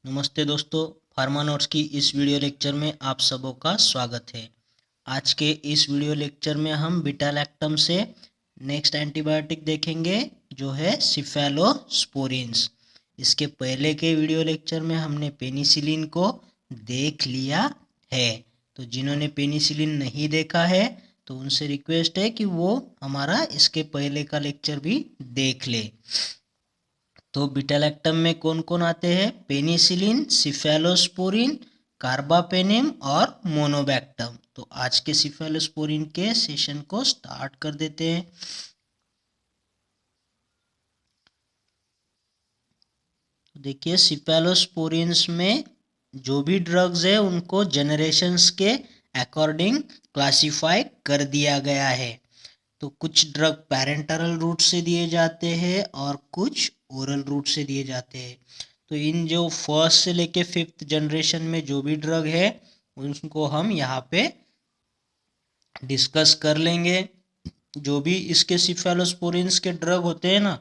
नमस्ते दोस्तों, pharma notes की इस वीडियो लेक्चर में आप सबों का स्वागत है। आज के इस वीडियो लेक्चर में हम बीटा-लैक्टम से नेक्स्ट एंटीबायोटिक देखेंगे जो है सिफेलोस्पोरिन्स। इसके पहले के वीडियो लेक्चर में हमने पेनिसिलिन को देख लिया है, तो जिन्होंने पेनिसिलिन नहीं देखा है तो उनसे रिक्वेस्ट है कि वो हमारा इसके पहले का लेक्चर भी देख ले। तो बीटा-लैक्टम में कौन कौन आते हैं? पेनिसिलिन, सिफेलोस्पोरिन, कार्बापेनेम और मोनोबैक्टम। तो आज के सिफेलोस्पोरिन के सेशन को स्टार्ट कर देते हैं। देखिए, सिफेलोस्पोरिन्स में जो भी ड्रग्स है उनको जनरेशन्स के अकॉर्डिंग क्लासिफाई कर दिया गया है। तो कुछ ड्रग पैरेंटरल रूट से दिए जाते हैं और कुछ ओरल रूट से दिए जाते हैं। तो इन जो फर्स्ट से लेके फिफ्थ जनरेशन में जो भी ड्रग है उनको हम यहाँ पे डिस्कस कर लेंगे। जो भी इसके सिफेलोस्पोरिन्स के ड्रग होते हैं ना,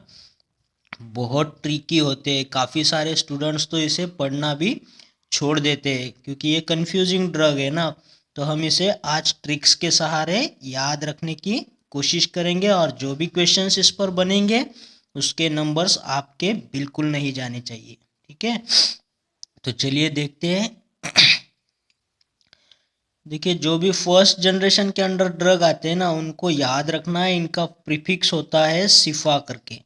बहुत ट्रिकी होते हैं। काफ़ी सारे स्टूडेंट्स तो इसे पढ़ना भी छोड़ देते हैं क्योंकि ये कंफ्यूजिंग ड्रग है ना। तो हम इसे आज ट्रिक्स के सहारे याद रखने की कोशिश करेंगे और जो भी क्वेश्चंस इस पर बनेंगे उसके नंबर्स आपके बिल्कुल नहीं जाने चाहिए। ठीक है, तो चलिए देखते हैं। देखिए, जो भी फर्स्ट जनरेशन के अंडर ड्रग आते हैं ना उनको याद रखना है, इनका प्रीफिक्स होता है सिफा करके।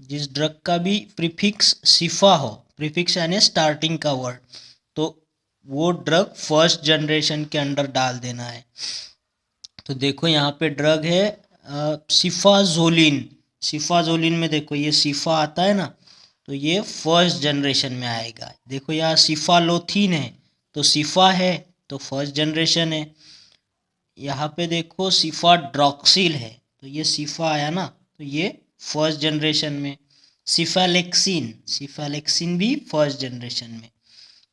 जिस ड्रग का भी प्रीफिक्स सिफा हो, प्रीफिक्स यानी स्टार्टिंग का वर्ड, तो वो ड्रग फर्स्ट जनरेशन के अंडर डाल देना है। तो देखो यहाँ पे ड्रग है सिफाजोलिन। सिफाजोलिन में देखो ये सिफा आता है ना, तो ये फर्स्ट जनरेशन में आएगा। देखो यहाँ सिफालोथिन है तो सिफा है तो फर्स्ट जनरेशन है। यहाँ पे देखो सिफाड्रॉक्सिल है तो ये सिफा आया ना, तो ये फर्स्ट जनरेशन में। सिफालेक्सिन, सिफालेक्सिन भी फर्स्ट जनरेशन में।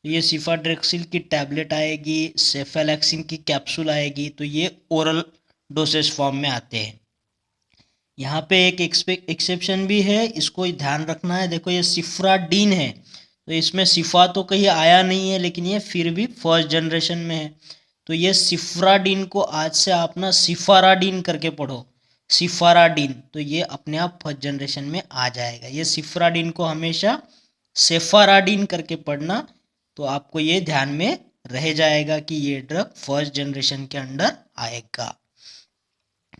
तो ये सिफाड्रेक्सिल की टैबलेट आएगी, सेफेलैक्सिन की कैप्सूल आएगी, तो ये ओरल डोसेज फॉर्म में आते हैं। यहाँ पे एक एक्सेप्शन भी है, इसको ध्यान रखना है। देखो ये सिफ्राडीन है तो इसमें सिफा तो कहीं आया नहीं है लेकिन ये फिर भी फर्स्ट जनरेशन में है। तो ये सिफ्राडीन को आज से आप ना सिफाराडीन करके पढ़ो, सिफाराडीन, तो ये अपने आप फर्स्ट जनरेशन में आ जाएगा। ये सिफ्राडीन को हमेशा सेफाराडीन करके पढ़ना, तो आपको ये ध्यान में रह जाएगा कि ये ड्रग फर्स्ट जनरेशन के अंडर आएगा।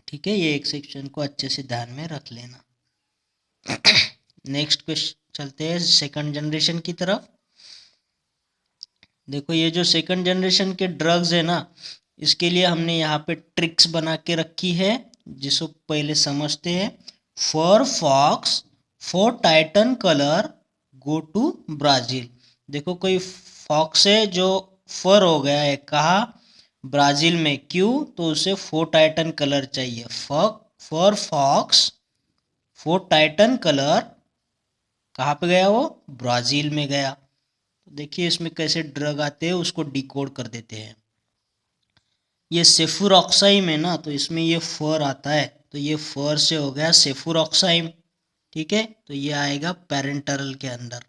ठीक है, ये एक सेक्शन को अच्छे से ध्यान में रख लेना। नेक्स्ट क्वेश्चन चलते हैं सेकंड जनरेशन की तरफ। देखो ये जो सेकंड जनरेशन के ड्रग्स है ना, इसके लिए हमने यहाँ पे ट्रिक्स बना के रखी है जिसको पहले समझते हैं। For fox for titan colour go to Brazil. देखो कोई फॉक्स है जो फर हो गया है, कहाँ? ब्राज़ील में। क्यों? तो उसे फोर टाइटन कलर चाहिए। For fox four titan colour कहाँ पे गया वो? ब्राज़ील में गया। तो देखिए इसमें कैसे ड्रग आते हैं उसको डिकोड कर देते हैं। ये सेफुरॉक्साइम है ना, तो इसमें ये फर आता है तो ये फर से हो गया सेफुरॉक्साइम। ठीक है, तो ये आएगा पैरेंटरल के अंदर।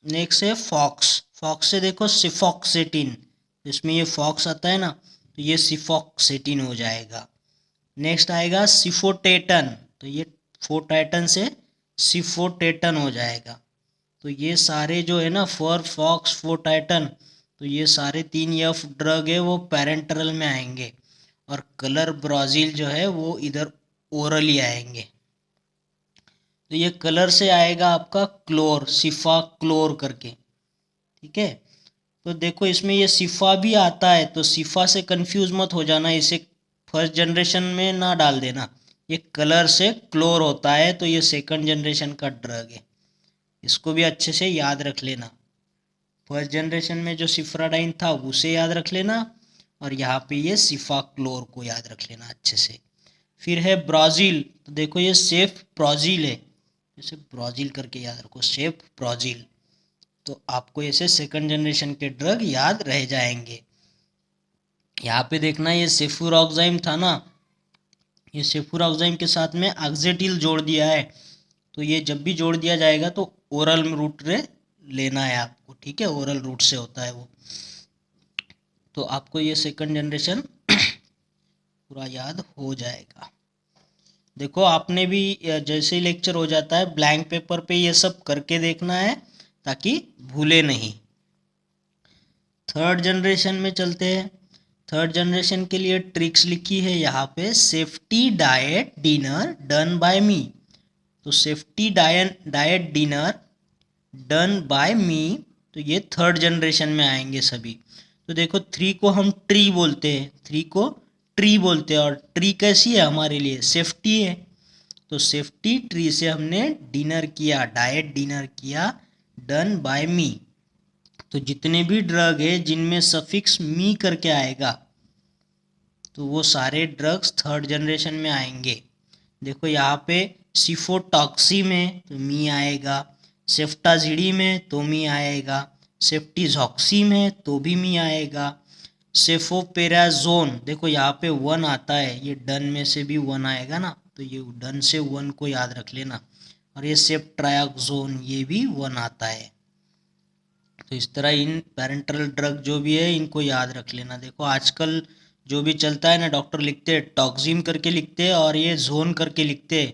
नेक्स्ट है फॉक्स। फॉक्स से देखो सिफॉक्सेटिन, इसमें ये फॉक्स आता है ना तो ये सिफॉक्सेटिन हो जाएगा। नेक्स्ट आएगा सिफोटेटन, तो ये फोटाइटन से सिफोटेटन हो जाएगा। तो ये सारे जो है ना फॉर फॉक्स फोटाइटन, तो ये सारे तीन एफ ड्रग है वो पैरेंटरल में आएंगे और कलर ब्राज़ील जो है वो इधर ओरली आएंगे। तो ये कलर से आएगा आपका क्लोर, सिफा क्लोर करके। ठीक है, तो देखो इसमें ये सिफा भी आता है तो सिफा से कंफ्यूज मत हो जाना, इसे फर्स्ट जनरेशन में ना डाल देना। ये कलर से क्लोर होता है तो ये सेकंड जनरेशन का ड्रग है, इसको भी अच्छे से याद रख लेना। फर्स्ट जनरेशन में जो सिफ्राडाइन था उसे याद रख लेना और यहाँ पे ये सिफा क्लोर को याद रख लेना अच्छे से। फिर है ब्राज़ील, तो देखो ये सेफ ब्राज़ील है, इसे ब्राज़ील करके याद रखो, सेफ ब्राज़ील। तो आपको ऐसे सेकंड जनरेशन के ड्रग याद रह जाएंगे। यहाँ पे देखना ये सेफुरॉक्साइम था ना, ये सेफुरॉक्साइम के साथ में ऑक्जेटिल जोड़ दिया है तो ये जब भी जोड़ दिया जाएगा तो ओरल रूट से लेना है आपको, ठीक है, ओरल रूट से होता है वो। तो आपको ये सेकंड जनरेशन पूरा याद हो जाएगा। देखो आपने भी जैसे ही लेक्चर हो जाता है ब्लैंक पेपर पे ये सब करके देखना है ताकि भूले नहीं। थर्ड जनरेशन में चलते हैं। थर्ड जनरेशन के लिए ट्रिक्स लिखी है यहाँ पे, safety diet dinner done by me. तो safety diet dinner done by me, तो ये थर्ड जनरेशन में आएंगे सभी। तो देखो थ्री को हम ट्री बोलते हैं, थ्री को ट्री बोलते हैं, और ट्री कैसी है हमारे लिए, सेफ्टी है। तो सेफ्टी ट्री से हमने डिनर किया, डाइट डिनर किया, डन बाय मी। तो जितने भी ड्रग है जिनमें सफिक्स मी करके आएगा तो वो सारे ड्रग्स थर्ड जनरेशन में आएंगे। देखो यहाँ पे सिफोटॉक्सी में तो मी आएगा, सेफ्टाजिडी में तो मी आएगा, सेफ्टिजॉक्सी में तो भी मी आएगा, सेफोपेराजोन देखो यहाँ पे वन आता है, ये डन में से भी वन आएगा ना, तो ये डन से वन को याद रख लेना। और ये सेफ्ट्रायक्सोन ये भी वन आता है। तो इस तरह इन पेरेंटल ड्रग जो भी है इनको याद रख लेना। देखो आजकल जो भी चलता है ना, डॉक्टर लिखते हैं टॉक्सिम करके लिखते हैं और ये जोन करके लिखते हैं।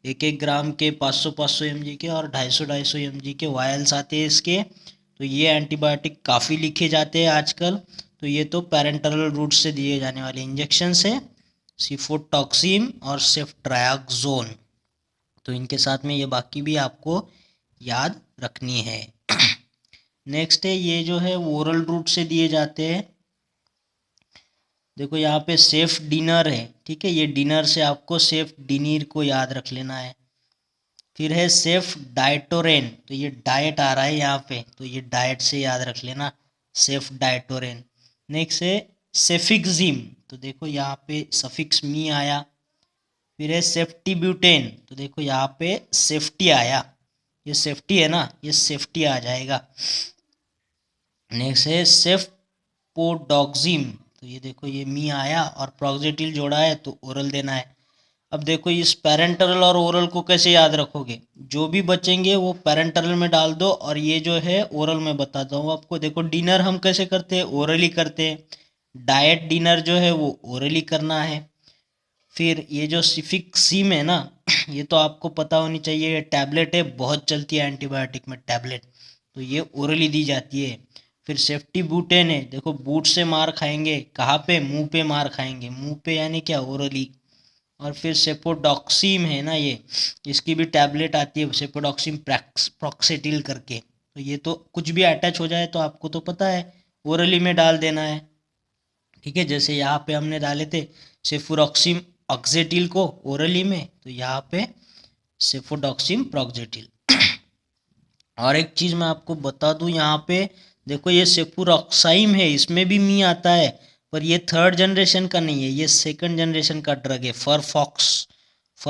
1-1 ग्राम के 500-500 mg के और 250-250 mg के वायल्स आते हैं इसके। तो ये एंटीबायोटिक काफ़ी लिखे जाते हैं आजकल। तो ये तो पेरेंटल रूट से दिए जाने वाले इंजेक्शन है, सिफोटॉक्सिम और सेफ्ट्रायक्सोन। तो इनके साथ में ये बाकी भी आपको याद रखनी है। नेक्स्ट है ये जो है ओरल रूट से दिए जाते हैं। देखो यहाँ पे सेफ डिनर है, ठीक है, ये डिनर से आपको सेफ डिनर को याद रख लेना है। फिर है सेफ डाइटोरेन, तो ये डाइट आ रहा है यहाँ पे, तो ये डाइट से याद रख लेना, सेफ डाइटोरेन। नेक्स्ट है सेफिक्जिम, तो देखो यहाँ पे सफिक्स मी आया। फिर है सेफ्टी ब्यूटेन, तो देखो यहाँ पे सेफ्टी आया, ये सेफ्टी है ना, ये सेफ्टी आ जाएगा। नेक्स्ट है सेफपोडॉक्सिम, तो ये देखो ये मी आया और प्रोक्जेटिल जोड़ा है तो ओरल देना है। अब देखो इस पेरेंटरल और ओरल को कैसे याद रखोगे, जो भी बचेंगे वो पेरेंटरल में डाल दो और ये जो है ओरल में बताता हूँ आपको। देखो डिनर हम कैसे करते हैं, ओरली करते हैं। डाइट डिनर जो है वो ओरली करना है। फिर ये जो सिफिक्सिम है ना ये तो आपको पता होनी चाहिए, ये टैबलेट है, बहुत चलती है एंटीबायोटिक में टैबलेट, तो ये ओरली दी जाती है। फिर सेफ्टी बूटेन है, देखो बूट से मार खाएंगे, कहाँ पे, मुंह पे मार खाएंगे, मुंह पे यानी क्या, ओरली। और फिर सेपोडॉक्सिम है ना, ये इसकी भी टैबलेट आती है, सेपोडॉक्सिम प्रॉक्सेटिल करके। तो ये तो कुछ भी अटैच हो जाए तो आपको तो पता है ओरली में डाल देना है, ठीक है। जैसे यहाँ पे हमने डाले थे सेफुरॉक्सिम ऑक्जेटिल को ओरली में, तो यहाँ पे सेफोडॉक्सिम प्रॉक्जेटिल। और एक चीज़ मैं आपको बता दूं यहाँ पे, देखो ये सेफुरॉक्साइम है, इसमें भी मी आता है, पर ये थर्ड जनरेशन का नहीं है, ये सेकंड जनरेशन का ड्रग है। फर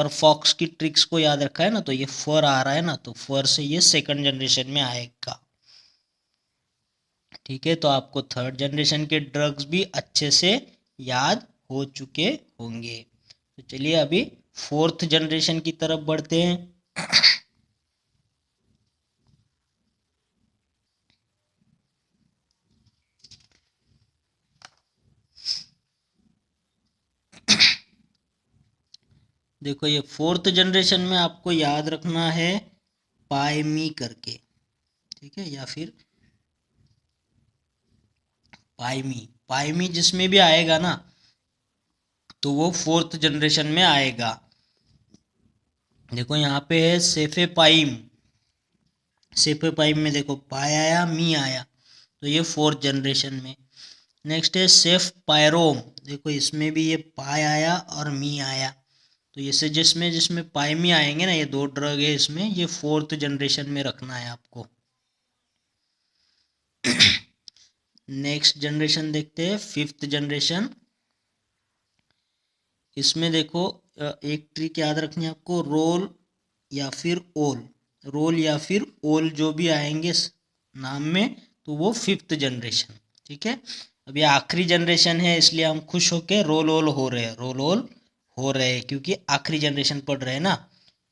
फॉक्स की ट्रिक्स को याद रखा है ना, तो ये फर आ रहा है ना, तो फर से ये सेकंड जनरेशन में आएगा, ठीक है। तो आपको थर्ड जनरेशन के ड्रग्स भी अच्छे से याद हो चुके होंगे। तो चलिए अभी फोर्थ जनरेशन की तरफ बढ़ते हैं। देखो ये फोर्थ जनरेशन में आपको याद रखना है पाइमी करके, ठीक है, या फिर पाइमी जिसमें भी आएगा ना तो वो फोर्थ जनरेशन में आएगा। देखो यहाँ पे है सेफेपाइम, सेफेपाइम में देखो पाई आया, मी आया, तो ये फोर्थ जनरेशन में। नेक्स्ट है सेफ पायरोम, देखो इसमें भी ये पाई आया और मी आया, तो ये जिसमें जिसमें पाइमी आएंगे ना, ये दो ड्रग है इसमें, ये फोर्थ जनरेशन में रखना है आपको। नेक्स्ट जनरेशन देखते हैं, फिफ्थ जनरेशन। इसमें देखो एक ट्रिक याद रखनी है आपको, रोल या फिर ओल, रोल या फिर ओल जो भी आएंगे नाम में तो वो फिफ्थ जनरेशन, ठीक है। अब ये आखिरी जनरेशन है इसलिए हम खुश होके रोल ओल हो रहे हैं, रोल ओल हो रहे हैं क्योंकि आखिरी जनरेशन पढ़ रहे हैं ना।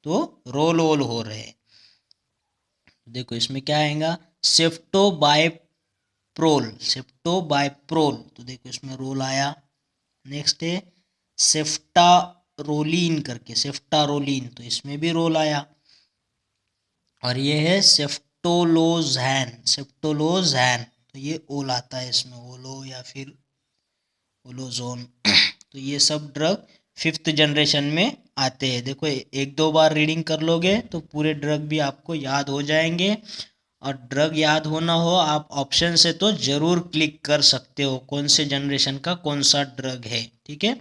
तो रोल ओल हो रहे हैं। देखो इसमें क्या आएगा, सेफ्टोबाइप्रोल, सेफ्टोबाइप्रोल, तो देखो इसमें रोल आया। नेक्स्ट है सेफ्टारोलीन करके, सेफ्टारोलीन, तो इसमें भी रोल आया। और ये है सेफ्टोलोजैन, सेफ्टोलोजैन, तो ये ओल आता है इसमें, ओलो या फिर ओलोजोन। तो ये सब ड्रग फिफ्थ जनरेशन में आते हैं। देखो एक दो बार रीडिंग कर लोगे तो पूरे ड्रग भी आपको याद हो जाएंगे। और ड्रग याद होना हो, आप ऑप्शन से तो जरूर क्लिक कर सकते हो कौन से जनरेशन का कौन सा ड्रग है, ठीक है।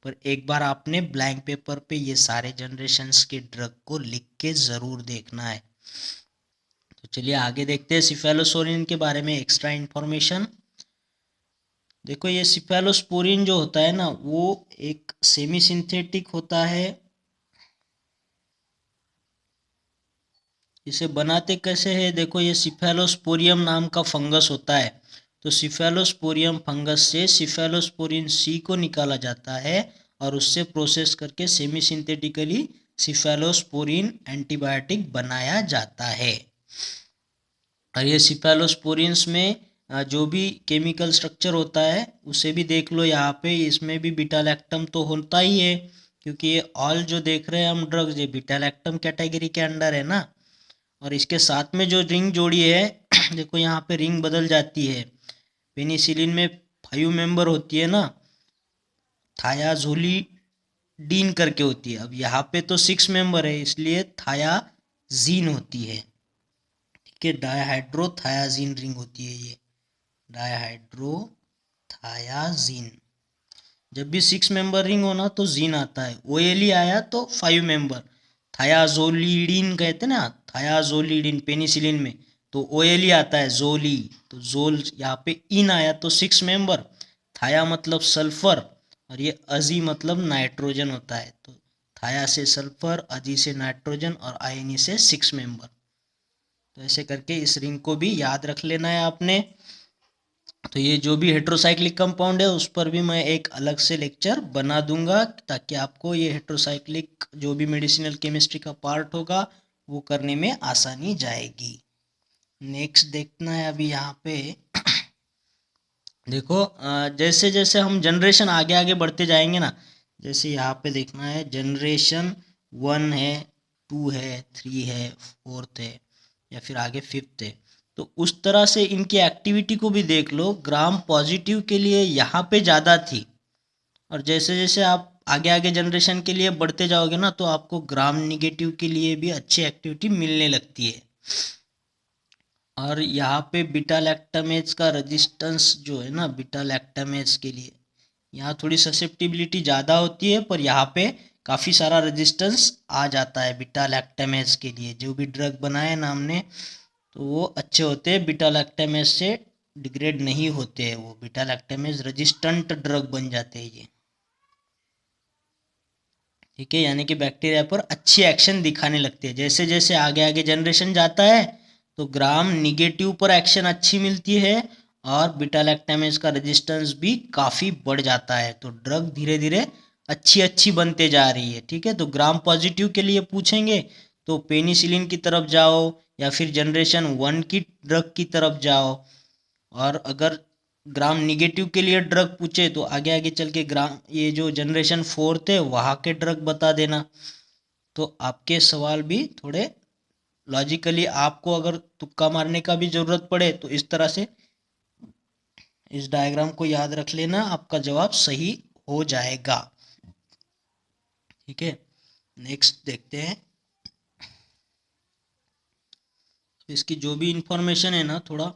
पर एक बार आपने ब्लैंक पेपर पे ये सारे जनरेशन्स के ड्रग को लिख के ज़रूर देखना है। तो चलिए आगे देखते हैं सिफेलोसोरिन के बारे में एक्स्ट्रा इन्फॉर्मेशन। देखो ये सिफेलोस्पोरिन जो होता है ना, वो एक सेमी सिंथेटिक होता है। इसे बनाते कैसे है, देखो ये सिफेलोस्पोरियम नाम का फंगस होता है। तो सिफेलोस्पोरियम फंगस से सिफेलोस्पोरिन सी को निकाला जाता है और उससे प्रोसेस करके सेमी सिंथेटिकली सिफेलोस्पोरिन एंटीबायोटिक बनाया जाता है। और ये सिफेलोस्पोरिन्स में जो भी केमिकल स्ट्रक्चर होता है उसे भी देख लो यहाँ पे, इसमें भी बीटा लैक्टम तो होता ही है, क्योंकि ये ऑल जो देख रहे हैं हम ड्रग्स ये बीटा लैक्टम कैटेगरी के अंडर है ना। और इसके साथ में जो रिंग जोड़ी है देखो यहाँ पे रिंग बदल जाती है। पेनिसिलिन में 5 मेंबर होती है ना, थायाजोलिडीन करके होती है। अब यहाँ पे तो 6 मेंबर है, इसलिए थायाजीन होती है, ठीक है। डायहाइड्रोथायाजीन रिंग होती है ये, डायहाइड्रोथायाजीन। जब भी 6 मेंबर रिंग होना तो जीन आता है, ओएलई आया तो 5 मेंबर, थायाजोलिडीन कहते ना, थायाजोलिडीन पेनिसिलिन में, तो ओएलई आता है जोली, तो जोल यहाँ पे इन आया तो 6 मेंबर, थाया मतलब सल्फर और ये अजी मतलब नाइट्रोजन होता है। तो थाया से सल्फर, अजी से नाइट्रोजन और आयनी से 6 मेंबर। तो ऐसे करके इस रिंग को भी याद रख लेना है आपने। तो ये जो भी हेट्रोसाइक्लिक कंपाउंड है उस पर भी मैं एक अलग से लेक्चर बना दूंगा, ताकि आपको ये हेट्रोसाइक्लिक जो भी मेडिसिनल केमिस्ट्री का पार्ट होगा वो करने में आसानी जाएगी। नेक्स्ट देखना है अभी यहाँ पे। देखो जैसे जैसे हम जनरेशन आगे आगे बढ़ते जाएंगे ना, जैसे यहाँ पे देखना है जनरेशन 1 है, 2 है, 3 है, 4th है या फिर आगे 5th है, तो उस तरह से इनकी एक्टिविटी को भी देख लो। ग्राम पॉजिटिव के लिए यहाँ पे ज़्यादा थी, और जैसे जैसे आप आगे आगे जनरेशन के लिए बढ़ते जाओगे ना तो आपको ग्राम निगेटिव के लिए भी अच्छी एक्टिविटी मिलने लगती है। और यहाँ पे बीटा लैक्टामेज का रेजिस्टेंस जो है ना, बीटा लैक्टामेज के लिए यहाँ थोड़ी ससेप्टिबिलिटी ज़्यादा होती है, पर यहाँ पे काफ़ी सारा रेजिस्टेंस आ जाता है बीटा लैक्टामेज के लिए। जो भी ड्रग बनाए ना हमने तो वो अच्छे होते हैं, बीटा लैक्टामेज से डिग्रेड नहीं होते हैं, वो बीटा लैक्टामेज रेजिस्टेंट ड्रग बन जाते हैं ये, ठीक है। यानी कि बैक्टीरिया पर अच्छी एक्शन दिखाने लगती है। जैसे जैसे आगे आगे जनरेशन जाता है तो ग्राम निगेटिव पर एक्शन अच्छी मिलती है और बीटा लैक्टामेज का रेजिस्टेंस भी काफ़ी बढ़ जाता है, तो ड्रग धीरे धीरे अच्छी अच्छी बनते जा रही है, ठीक है। तो ग्राम पॉजिटिव के लिए पूछेंगे तो पेनिसिलिन की तरफ जाओ या फिर जनरेशन 1 की ड्रग की तरफ जाओ। और अगर ग्राम निगेटिव के लिए ड्रग पूछे तो आगे आगे चल के ग्राम ये जो जनरेशन 4th है वहाँ के ड्रग बता देना। तो आपके सवाल भी थोड़े लॉजिकली, आपको अगर तुक्का मारने का भी ज़रूरत पड़े तो इस तरह से इस डायग्राम को याद रख लेना, आपका जवाब सही हो जाएगा, ठीक है। नेक्स्ट देखते हैं। तो इसकी जो भी इंफॉर्मेशन है ना, थोड़ा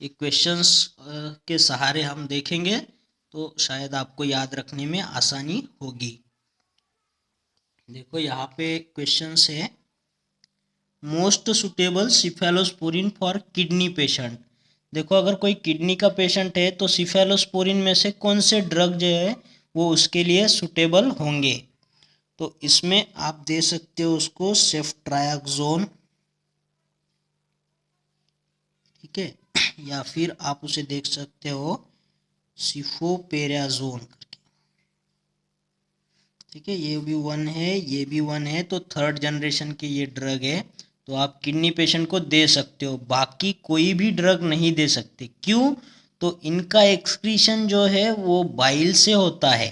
ये क्वेश्चंस के सहारे हम देखेंगे तो शायद आपको याद रखने में आसानी होगी। देखो यहाँ पे क्वेश्चंस है, most suitable cephalosporin for kidney patient. देखो अगर कोई किडनी का पेशेंट है तो सिफेलोस्पोरिन में से कौन से ड्रग जो है वो उसके लिए सुटेबल होंगे। तो इसमें आप दे सकते हो उसको सेफ्ट्रायाक्सोन, ठीक है, या फिर आप उसे देख सकते हो सिफोपेराजोन करके। ठीक है, ये भी 1 है, ये भी 1 है, तो थर्ड जनरेशन के ये ड्रग है, तो आप किडनी पेशेंट को दे सकते हो, बाकी कोई भी ड्रग नहीं दे सकते। क्यों? तो इनका एक्सक्रीशन जो है वो बाइल से होता है,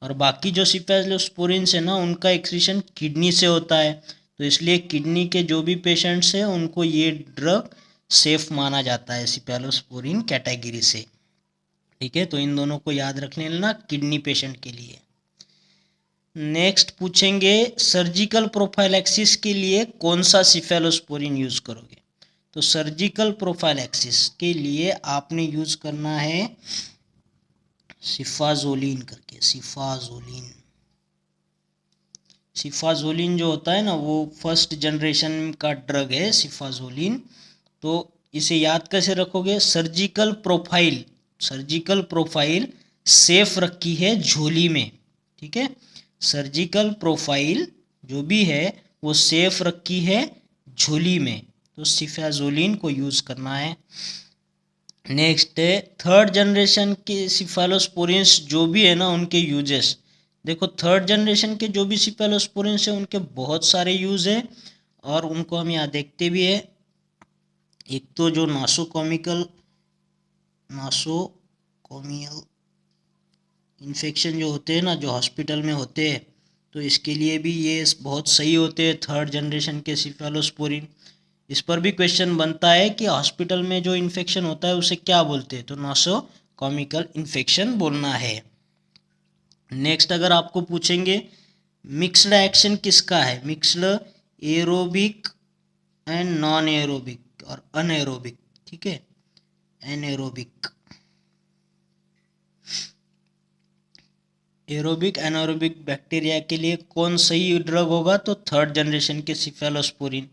और बाकी जो सिफेलोस्पोरिन्स है ना, उनका एक्सक्रीशन किडनी से होता है। तो इसलिए किडनी के जो भी पेशेंट्स हैं उनको ये ड्रग सेफ माना जाता है सिफेलोस्पोरिन कैटेगरी से। ठीक है, तो इन दोनों को याद रख लेना किडनी पेशेंट के लिए। नेक्स्ट पूछेंगे, सर्जिकल प्रोफाइलैक्सिस के लिए कौन सा सिफेलोस्पोरिन यूज करोगे? तो सर्जिकल प्रोफाइलैक्सिस के लिए आपने यूज करना है सिफाजोलिन करके, सिफाजोलिन। सिफाजोलिन जो होता है ना, वो फर्स्ट जनरेशन का ड्रग है सिफाजोलिन। तो इसे याद कैसे रखोगे? Surgical profile, surgical profile safe रखी है झोली में। ठीक है, सर्जिकल प्रोफाइल जो भी है वो सेफ रखी है झोली में, तो सिफाजोलिन को यूज करना है। नेक्स्ट है थर्ड जनरेशन के सिफेलोस्पोरिन्स जो भी है ना, उनके यूजेस देखो। थर्ड जनरेशन के जो भी सिफेलोस्पोरिन्स है उनके बहुत सारे यूज है, और उनको हम यहाँ देखते भी है। एक तो जो नासोकॉमियल इन्फेक्शन जो होते हैं ना, जो हॉस्पिटल में होते हैं, तो इसके लिए भी ये बहुत सही होते हैं थर्ड जनरेशन के सिफेलोस्पोरिन। इस पर भी क्वेश्चन बनता है कि हॉस्पिटल में जो इन्फेक्शन होता है उसे क्या बोलते हैं, तो नोसोकॉमिकल इन्फेक्शन बोलना है। नेक्स्ट अगर आपको पूछेंगे मिक्स्ड एक्शन किसका है, mixed aerobic and non aerobic और अनएरोबिक। ठीक है, एनएरोबिक, एरोबिक एनारोबिक बैक्टीरिया के लिए कौन सही ड्रग होगा, तो थर्ड जनरेशन के सिफेलोस्पोरिन।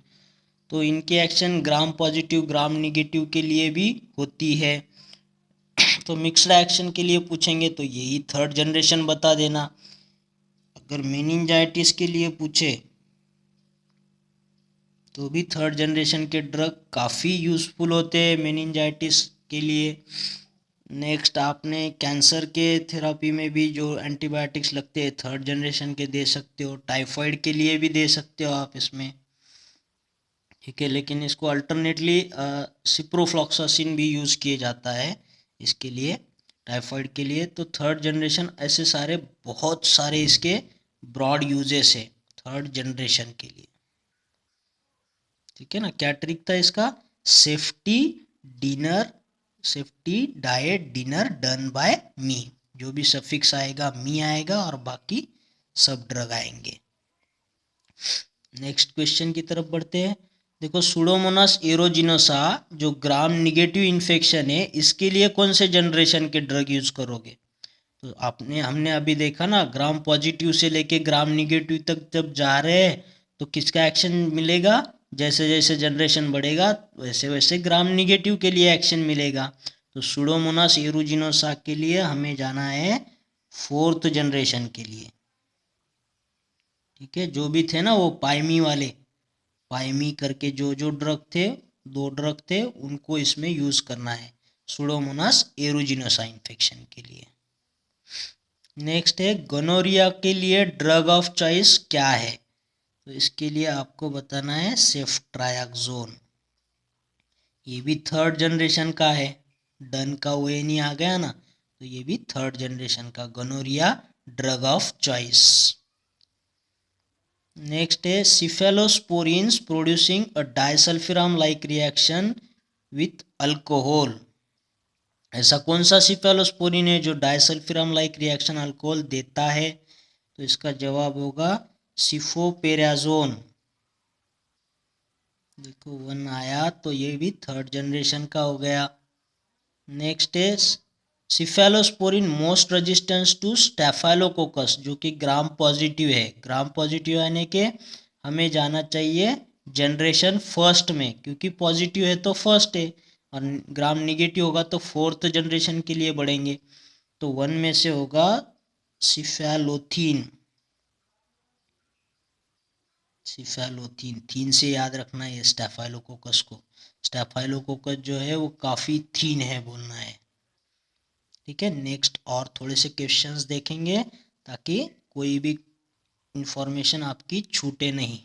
तो इनकी action gram positive gram negative के लिए भी होती है। तो मिक्स्ड एक्शन के लिए पूछेंगे तो यही थर्ड जनरेशन बता देना। अगर मेनिंजाइटिस के लिए पूछे तो भी थर्ड जनरेशन के ड्रग काफ़ी यूज़फुल होते हैं मेनिंजाइटिस के लिए। नेक्स्ट आपने कैंसर के थेरापी में भी जो एंटीबायोटिक्स लगते हैं थर्ड जनरेशन के दे सकते हो, टाइफाइड के लिए भी दे सकते हो आप इसमें। ठीक है, लेकिन इसको अल्टरनेटली सिप्रोफ्लॉक्सासिन भी यूज़ किया जाता है इसके लिए, टाइफाइड के लिए। तो थर्ड जनरेशन ऐसे सारे बहुत सारे इसके ब्रॉड यूजेस है थर्ड जनरेशन के लिए। ठीक है ना, क्या ट्रिक था इसका? Safety dinner, safety diet dinner done by me, जो भी सफिक्स आएगा मी आएगा और बाकी सब ड्रग आएंगे। नेक्स्ट क्वेश्चन की तरफ बढ़ते हैं। देखो, सुडोमोनास एरोजिनोसा जो ग्राम निगेटिव इन्फेक्शन है, इसके लिए कौन से जनरेशन के ड्रग यूज करोगे? तो हमने अभी देखा ना, ग्राम पॉजिटिव से लेके ग्राम निगेटिव तक जब जा रहे हैं तो किसका एक्शन मिलेगा? जैसे जैसे जनरेशन बढ़ेगा वैसे वैसे ग्राम निगेटिव के लिए एक्शन मिलेगा। तो सुडोमोनास एरोजिनोसा के लिए हमें जाना है फोर्थ जनरेशन के लिए। ठीक है, जो भी थे ना वो पाइमी वाले, पाइमी करके जो जो ड्रग थे, दो ड्रग थे, उनको इसमें यूज करना है सुडोमोनास एरोजिनोसा इन्फेक्शन के लिए। नेक्स्ट है गोनोरिया के लिए ड्रग ऑफ चॉइस क्या है? तो इसके लिए आपको बताना है सेफ्ट्रायक्सोन। ये भी थर्ड जनरेशन का है, डन का ओ एन ई आ गया ना, तो ये भी थर्ड जनरेशन का gonorrhoea drug of choice. Next है cephalosporins producing a disulfiram like reaction with alcohol. ऐसा कौन सा सिफेलोस्पोरिन है जो डाइसल्फिराम लाइक रिएक्शन अल्कोहल देता है? तो इसका जवाब होगा सिफोपेराजोन। देखो 1 आया, तो ये भी थर्ड जनरेशन का हो गया। नेक्स्ट है cephalosporin most resistance to staphylococcus, जो कि ग्राम पॉजिटिव है। ग्राम पॉजिटिव यानी कि हमें जाना चाहिए जनरेशन फर्स्ट में, क्योंकि पॉजिटिव है तो फर्स्ट है, और ग्राम निगेटिव होगा तो फोर्थ जनरेशन के लिए बढ़ेंगे। तो 1 में से होगा सिफेलोथीन, सिफेलोथीन, थीन से याद रखना है स्टेफाइलोकोकस को। स्टेफाइलोकोकस जो है वो काफ़ी थीन है बोलना है। ठीक है, नेक्स्ट और थोड़े से क्वेश्चंस देखेंगे ताकि कोई भी इंफॉर्मेशन आपकी छूटे नहीं।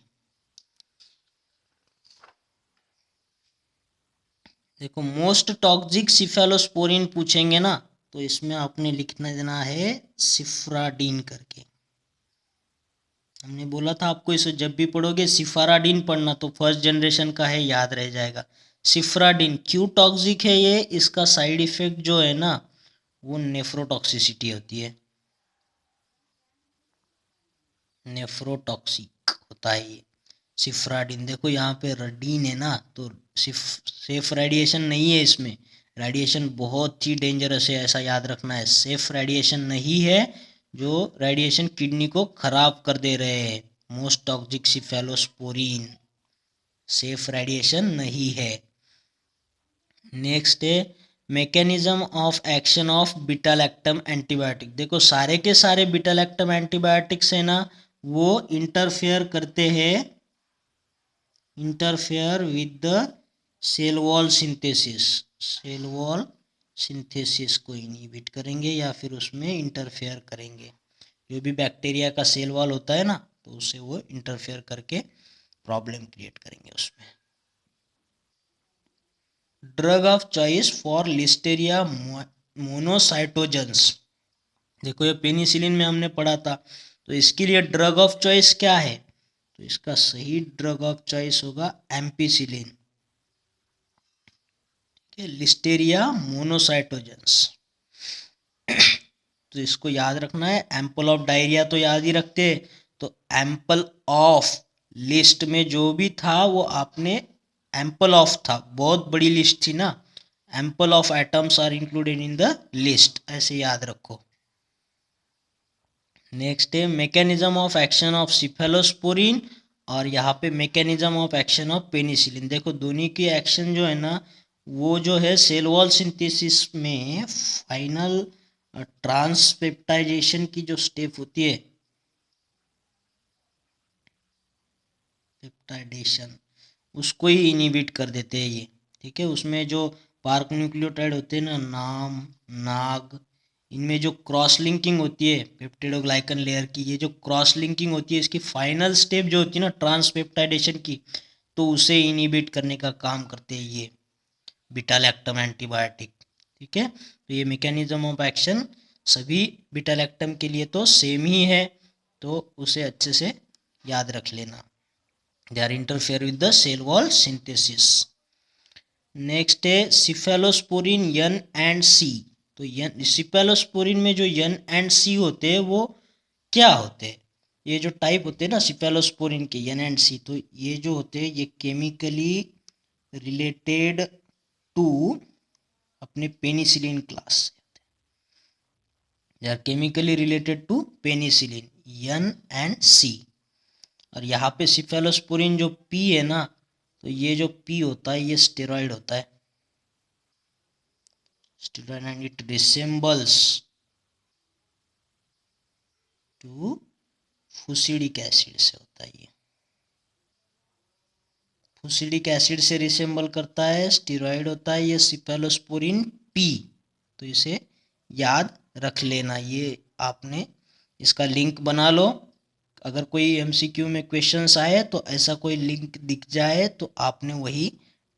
देखो मोस्ट टॉक्सिक सिफेलोस्पोरिन पूछेंगे ना, तो इसमें आपने लिखना देना है सिफ्राडीन करके। हमने बोला था आपको इसे जब भी पढ़ोगे सिफाराडीन पढ़ना, तो फर्स्ट जनरेशन का है, याद रह जाएगा। सिफ्राडीन क्यों टॉक्सिक है ये, इसका साइड इफेक्ट जो है ना वो नेफ्रोटॉक्सिसिटी होती है, नेफ्रोटॉक्सिक होता है ये सिफ्राडीन। देखो यहाँ पे रडीन है ना, तो सेफ रेडिएशन नहीं है इसमें, रेडिएशन बहुत ही डेंजरस है, ऐसा याद रखना है। सेफ रेडिएशन नहीं है, जो रेडिएशन किडनी को खराब कर दे रहे हैं। Most toxic cephalosporin safe radiation नहीं है। नेक्स्ट है mechanism of action of beta lactam antibiotic. देखो सारे के सारे बीटा लैक्टम एंटीबायोटिक्स है ना, वो इंटरफेयर करते हैं, interfere with the cell wall synthesis, cell wall synthesis को इनहिबिट करेंगे या फिर उसमें इंटरफेयर करेंगे। जो भी बैक्टीरिया का सेल वॉल होता है ना, तो उसे वो इंटरफेयर करके प्रॉब्लम क्रिएट करेंगे उसमें। Drug of choice for Listeria मोनोसाइटोजेंस। देखो ये पेनिसिलिन में हमने पढ़ा था, तो इसके लिए ड्रग ऑफ चॉइस क्या है, तो इसका सही ड्रग ऑफ चॉइस होगा एम्पिसिलिन, लिस्टेरिया मोनोसाइटोजेंस। तो इसको याद रखना है। एम्पल ऑफ डायरिया तो याद ही रखते, तो एम्पल ऑफ लिस्ट में जो भी था वो आपने एम्पल ऑफ था, बहुत बड़ी लिस्ट थी ना, ample of atoms are included in the list, ऐसे याद रखो। नेक्स्ट है mechanism of action of cephalosporin, और यहाँ पे mechanism of action of penicillin. देखो दोनों की एक्शन जो है ना, वो जो है सेल वॉल सिंथेसिस में फाइनल ट्रांसपेप्टाइजेशन की जो स्टेप होती है, पेप्टाइडेशन, उसको ही इनहिबिट कर देते हैं ये, ठीक है। उसमें जो पार्क न्यूक्लियोटाइड होते हैं ना, नाम, नाग, इनमें जो क्रॉस लिंकिंग होती है पेप्टिडोग्लाइकन लेयर की, ये जो क्रॉस लिंकिंग होती है, इसकी फाइनल स्टेप जो होती है ना ट्रांसपेप्टाइडेशन की, तो उसे इनहिबिट करने का काम करते हैं ये बीटा लैक्टम एंटीबायोटिक, ठीक है। तो ये मैकेनिज्म ऑफ एक्शन सभी बीटा लैक्टम के लिए तो सेम ही है, तो उसे अच्छे से याद रख लेना। They are interfere with the cell wall synthesis. Next है सिफेलोस्पोरिन एन एंड सी। तो सिफेलोस्पोरिन में जो एन एंड सी होते हैं वो क्या होते हैं, ये जो टाइप होते हैं ना सिफेलोस्पोरिन के एन एंड सी, तो ये जो होते हैं ये केमिकली रिलेटेड टू अपने पेनिसिलिन क्लास से, they are chemically related to penicillin N and C. और यहाँ पे सिफेलोस्पोरिन जो पी है ना, तो ये जो पी होता है ये स्टेरॉइड होता है, steroid, and it resembles to fusidic acid से होता है, ये फुसिडिक एसिड से रिसेम्बल करता है, स्टेरॉइड होता है ये सिफेलोस्पोरिन पी। तो इसे याद रख लेना, ये आपने इसका लिंक बना लो। अगर कोई एमसीक्यू में क्वेश्चंस आए तो ऐसा कोई लिंक दिख जाए तो आपने वही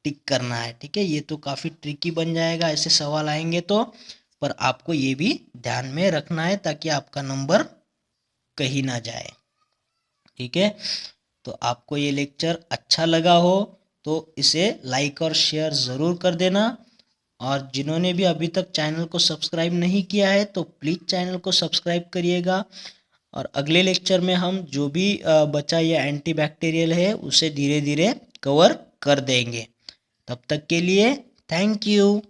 टिक करना है, ठीक है। ये तो काफ़ी ट्रिकी बन जाएगा ऐसे सवाल आएंगे तो, पर आपको ये भी ध्यान में रखना है ताकि आपका नंबर कहीं ना जाए, ठीक है। तो आपको ये लेक्चर अच्छा लगा हो तो इसे लाइक और शेयर ज़रूर कर देना, और जिन्होंने भी अभी तक चैनल को सब्सक्राइब नहीं किया है तो प्लीज़ चैनल को सब्सक्राइब करिएगा। और अगले लेक्चर में हम जो भी बचा या एंटीबैक्टीरियल है उसे धीरे धीरे कवर कर देंगे। तब तक के लिए थैंक यू।